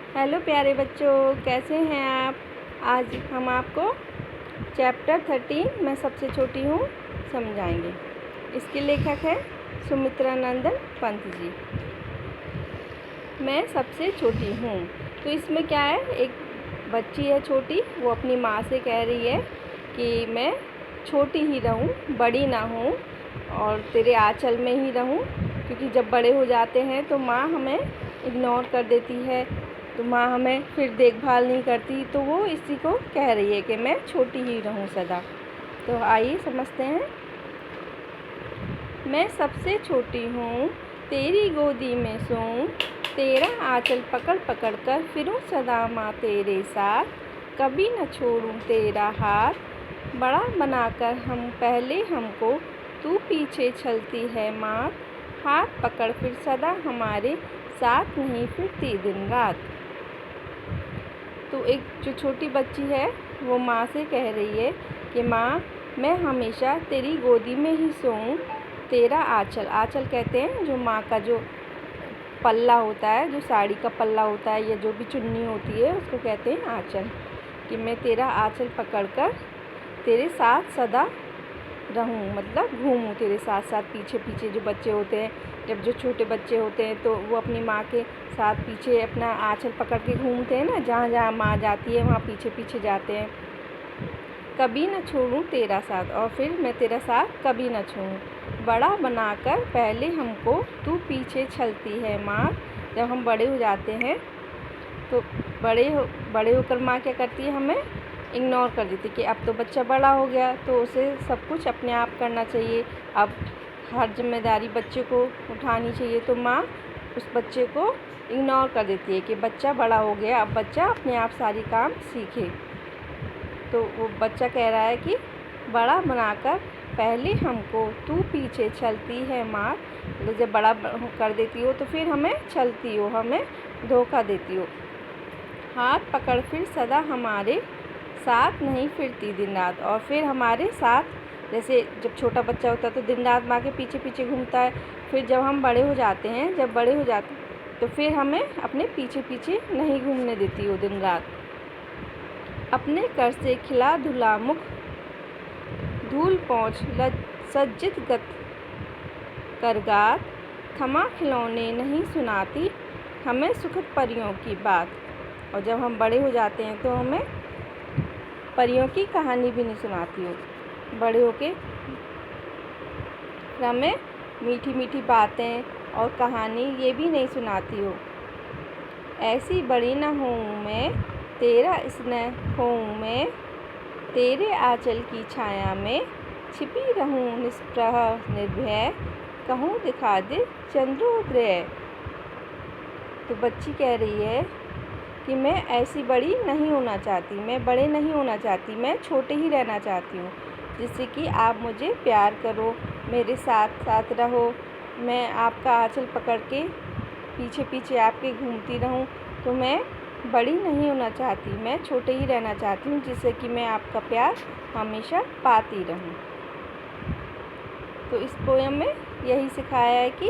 Hello प्यारे बच्चों, कैसे हैं आप। आज हम आपको चैप्टर 13 मैं सबसे छोटी हूँ समझाएंगे। इसके लेखक है सुमित्रा नंदन पंत जी। मैं सबसे छोटी हूँ। तो इसमें क्या है, एक बच्ची है छोटी, वो अपनी माँ से कह रही है कि मैं छोटी ही रहूँ, बड़ी ना हूँ और तेरे आंचल में ही रहूँ, क्योंकि जब बड़े हो जाते हैं तो माँ हमें इग्नोर कर देती है, तो माँ हमें फिर देखभाल नहीं करती। तो वो इसी को कह रही है कि मैं छोटी ही रहूँ सदा। तो आइए समझते हैं। मैं सबसे छोटी हूँ, तेरी गोदी में सोऊं, तेरा आंचल पकड़ पकड़ कर फिरूं सदा माँ तेरे साथ, कभी न छोड़ूं तेरा हाथ। बड़ा बनाकर हम पहले हमको, तू पीछे चलती है माँ, हाथ पकड़ फिर सदा हमारे साथ नहीं फिरती दिन रात। तो एक जो छोटी बच्ची है वो माँ से कह रही है कि माँ, मैं हमेशा तेरी गोदी में ही सोऊं, तेरा आंचल, आंचल कहते हैं जो माँ का जो पल्ला होता है, जो साड़ी का पल्ला होता है या जो भी चुन्नी होती है उसको कहते हैं आंचल, कि मैं तेरा आंचल पकड़कर तेरे साथ सदा रहूं, मतलब घूमूं तेरे साथ साथ। पीछे पीछे जो बच्चे होते हैं, जब जो छोटे बच्चे होते हैं तो वो अपनी माँ के साथ पीछे अपना आंचल पकड़ के घूमते हैं ना, जहाँ जहाँ माँ जाती है वहाँ पीछे पीछे जाते हैं। कभी न छोड़ूं तेरा साथ, और फिर मैं तेरा साथ कभी न छोड़ूं। बड़ा बनाकर पहले हमको, तू पीछे चलती है माँ। जब हम बड़े हो जाते हैं तो बड़े होकर माँ क्या करती है, हमें इग्नोर कर देती कि अब तो बच्चा बड़ा हो गया तो उसे सब कुछ अपने आप करना चाहिए, अब हर जिम्मेदारी बच्चे को उठानी चाहिए। तो माँ उस बच्चे को इग्नोर कर देती है कि बच्चा बड़ा हो गया, अब बच्चा अपने आप सारी काम सीखे। तो वो बच्चा कह रहा है कि बड़ा बनाकर पहले हमको, तू पीछे चलती है माँ। जब बड़ा कर देती हो तो फिर हमें चलती हो, हमें धोखा देती हो। हाथ पकड़ फिर सदा हमारे साथ नहीं फिरती दिन रात, और फिर हमारे साथ, जैसे जब छोटा बच्चा होता है तो दिन रात माँ के पीछे पीछे घूमता है, फिर जब हम बड़े हो जाते हैं, जब बड़े हो जाते तो फिर हमें अपने पीछे पीछे नहीं घूमने देती हो दिन रात। अपने कर से खिला धुला मुख, धूल पहुँच सज्जित गत करगात, थमा खिलौने नहीं सुनाती हमें सुखद परियों की बात। और जब हम बड़े हो जाते हैं तो हमें परियों की कहानी भी नहीं सुनाती हो, बड़े होके हमें मीठी मीठी बातें और कहानी ये भी नहीं सुनाती हो। ऐसी बड़ी न हूँ मैं, तेरा स्नेह खोऊं मैं, तेरे आंचल की छाया में छिपी रहूं निष्प्रह निर्भय, कहूँ दिखा दे चंद्रोदय। तो बच्ची कह रही है कि मैं ऐसी बड़ी नहीं होना चाहती, मैं बड़े नहीं होना चाहती, मैं छोटे ही रहना चाहती हूँ, जिससे कि आप मुझे प्यार करो, मेरे साथ साथ रहो, मैं आपका आंचल पकड़ के पीछे पीछे आपके घूमती रहूँ। तो मैं बड़ी नहीं होना चाहती, मैं छोटे ही रहना चाहती हूँ, जिससे कि मैं आपका प्यार हमेशा पाती रहूँ। तो इस पोएम में यही सिखाया है कि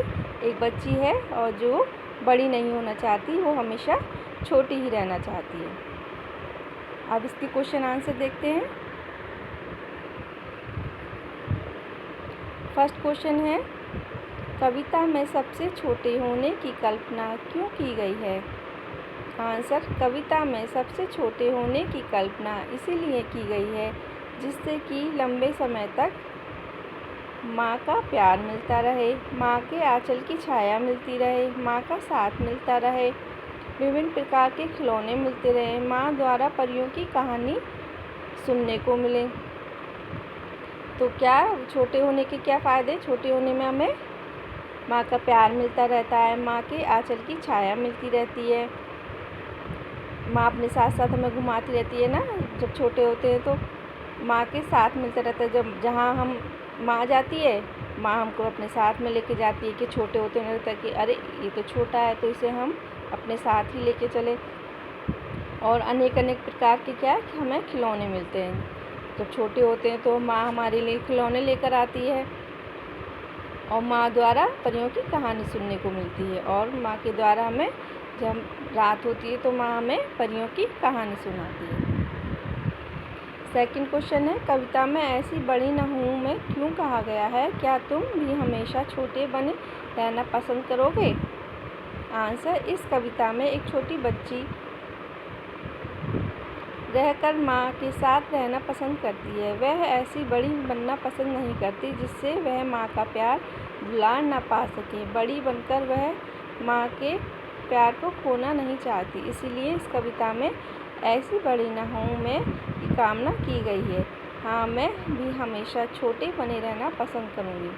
एक बच्ची है और जो बड़ी नहीं होना चाहती, वो हमेशा छोटी ही रहना चाहती है। अब इसके क्वेश्चन आंसर देखते हैं। फर्स्ट क्वेश्चन है, कविता में सबसे छोटे होने की कल्पना क्यों की गई है। आंसर, कविता में सबसे छोटे होने की कल्पना इसीलिए की गई है जिससे कि लंबे समय तक माँ का प्यार मिलता रहे, माँ के आंचल की छाया मिलती रहे, माँ का साथ मिलता रहे, विभिन्न प्रकार के खिलौने मिलते रहे, माँ द्वारा परियों की कहानी सुनने को मिले। तो क्या छोटे होने के क्या फ़ायदे, छोटे होने में हमें माँ का प्यार मिलता रहता है, माँ के आंचल की छाया मिलती रहती है, माँ अपने साथ साथ हमें घुमाती रहती है ना। जब छोटे होते हैं तो माँ के साथ मिलता रहता है, जब जहाँ हम माँ जाती है, माँ हमको अपने साथ में लेके जाती है कि छोटे होते हैं रहता है कि अरे ये तो छोटा है, तो इसे हम अपने साथ ही लेके चले। और अनेक अनेक प्रकार के क्या है कि हमें खिलौने मिलते हैं। जब छोटे होते हैं तो माँ हमारे लिए खिलौने लेकर आती है और माँ द्वारा परियों की कहानी सुनने को मिलती है, और माँ के द्वारा हमें जब रात होती है तो माँ हमें परियों की कहानी सुनाती है। सेकंड क्वेश्चन है, कविता में ऐसी बड़ी न हूँ मैं क्यों कहा गया है, क्या तुम भी हमेशा छोटे बने रहना पसंद करोगे? आंसर, इस कविता में एक छोटी बच्ची रहकर माँ के साथ रहना पसंद करती है। वह ऐसी बड़ी बनना पसंद नहीं करती जिससे वह माँ का प्यार दुलार ना पा सके। बड़ी बनकर वह माँ के प्यार को खोना नहीं चाहती, इसीलिए इस कविता में ऐसी बड़ी न हूँ मैं की कामना की गई है। हाँ, मैं भी हमेशा छोटे बने रहना पसंद करूँगी।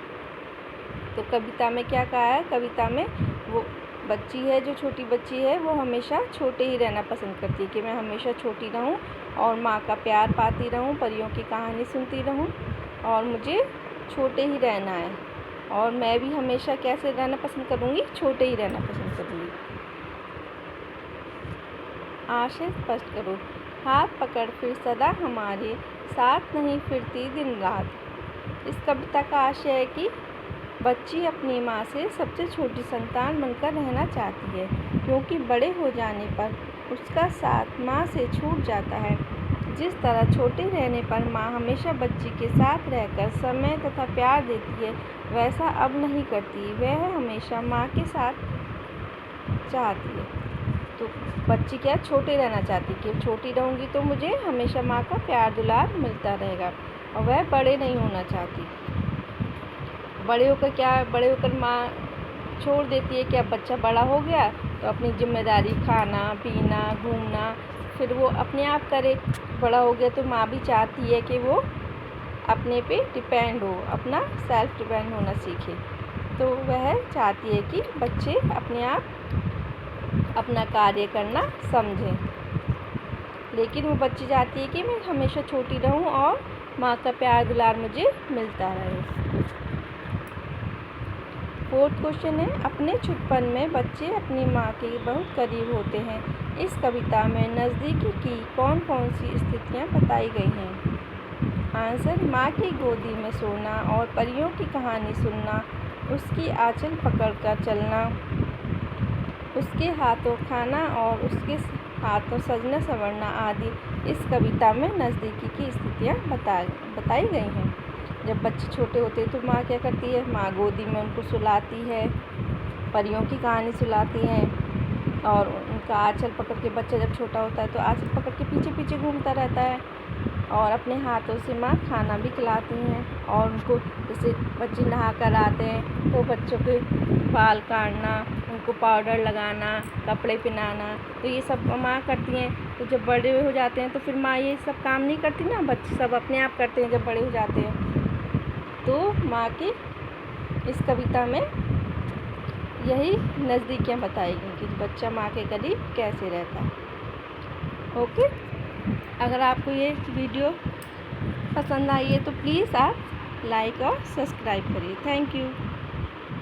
तो कविता में क्या कहा है? कविता में वो बच्ची है, जो छोटी बच्ची है, वो हमेशा छोटे ही रहना पसंद करती है कि मैं हमेशा छोटी रहूं और माँ का प्यार पाती रहूं, परियों की कहानी सुनती रहूं और मुझे छोटे ही रहना है। और मैं भी हमेशा कैसे रहना पसंद करूँगी? छोटे ही रहना पसंद करूँगी। आशय स्पष्ट करो। हाथ पकड़ फिर सदा हमारे साथ नहीं फिरती दिन रात। इस कविता का आशय है कि बच्ची अपनी माँ से सबसे छोटी संतान बनकर रहना चाहती है, क्योंकि बड़े हो जाने पर उसका साथ माँ से छूट जाता है। जिस तरह छोटे रहने पर माँ हमेशा बच्ची के साथ रहकर समय तथा प्यार देती है, वैसा अब नहीं करती। वह हमेशा माँ के साथ चाहती है। तो बच्ची क्या छोटे रहना चाहती है कि छोटी रहूँगी तो मुझे हमेशा माँ का प्यार दुलार मिलता रहेगा, और वह बड़े नहीं होना चाहती। बड़े होकर माँ छोड़ देती है कि अब बच्चा बड़ा हो गया तो अपनी जिम्मेदारी खाना पीना घूमना फिर वो अपने आप करे। बड़ा हो गया तो माँ भी चाहती है कि वो अपने पे डिपेंड हो, अपना सेल्फ डिपेंड होना सीखे। तो वह चाहती है कि बच्चे अपने आप अपना कार्य करना समझें, लेकिन वो बच्ची चाहती है कि मैं हमेशा छोटी रहूं और माँ का प्यार दुलार मुझे मिलता रहे। फोर्थ क्वेश्चन है, अपने छुटपन में बच्चे अपनी माँ के बहुत करीब होते हैं। इस कविता में नज़दीकी की कौन कौन सी स्थितियाँ बताई गई हैं? आंसर, माँ की गोदी में सोना और परियों की कहानी सुनना, उसकी आंचल पकड़कर चलना, उसके हाथों खाना और उसके हाथों सजना संवरना आदि इस कविता में नज़दीकी की स्थितियाँ बताई गई हैं। जब बच्चे छोटे होते हैं तो माँ क्या करती है? माँ गोदी में उनको सुलाती है, परियों की कहानी सुलाती है और उनका आंचल पकड़ के, बच्चा जब छोटा होता है तो आंचल पकड़ के पीछे पीछे घूमता रहता है और अपने हाथों से माँ खाना भी खिलाती हैं। और उनको जैसे बच्चे नहा कर आते हैं तो बच्चों के बाल काटना, उनको पाउडर लगाना, कपड़े पहनाना, तो ये सब माँ करती हैं। तो जब बड़े हो जाते हैं तो फिर माँ ये सब काम नहीं करती ना, बच्चे सब अपने आप करते हैं जब बड़े हो जाते हैं। तो माँ की इस कविता में यही नज़दीकियाँ बताई गई कि बच्चा माँ के करीब कैसे रहता है। ओके, अगर आपको ये वीडियो पसंद आई है तो प्लीज़ आप लाइक और सब्सक्राइब करिए। Thank you.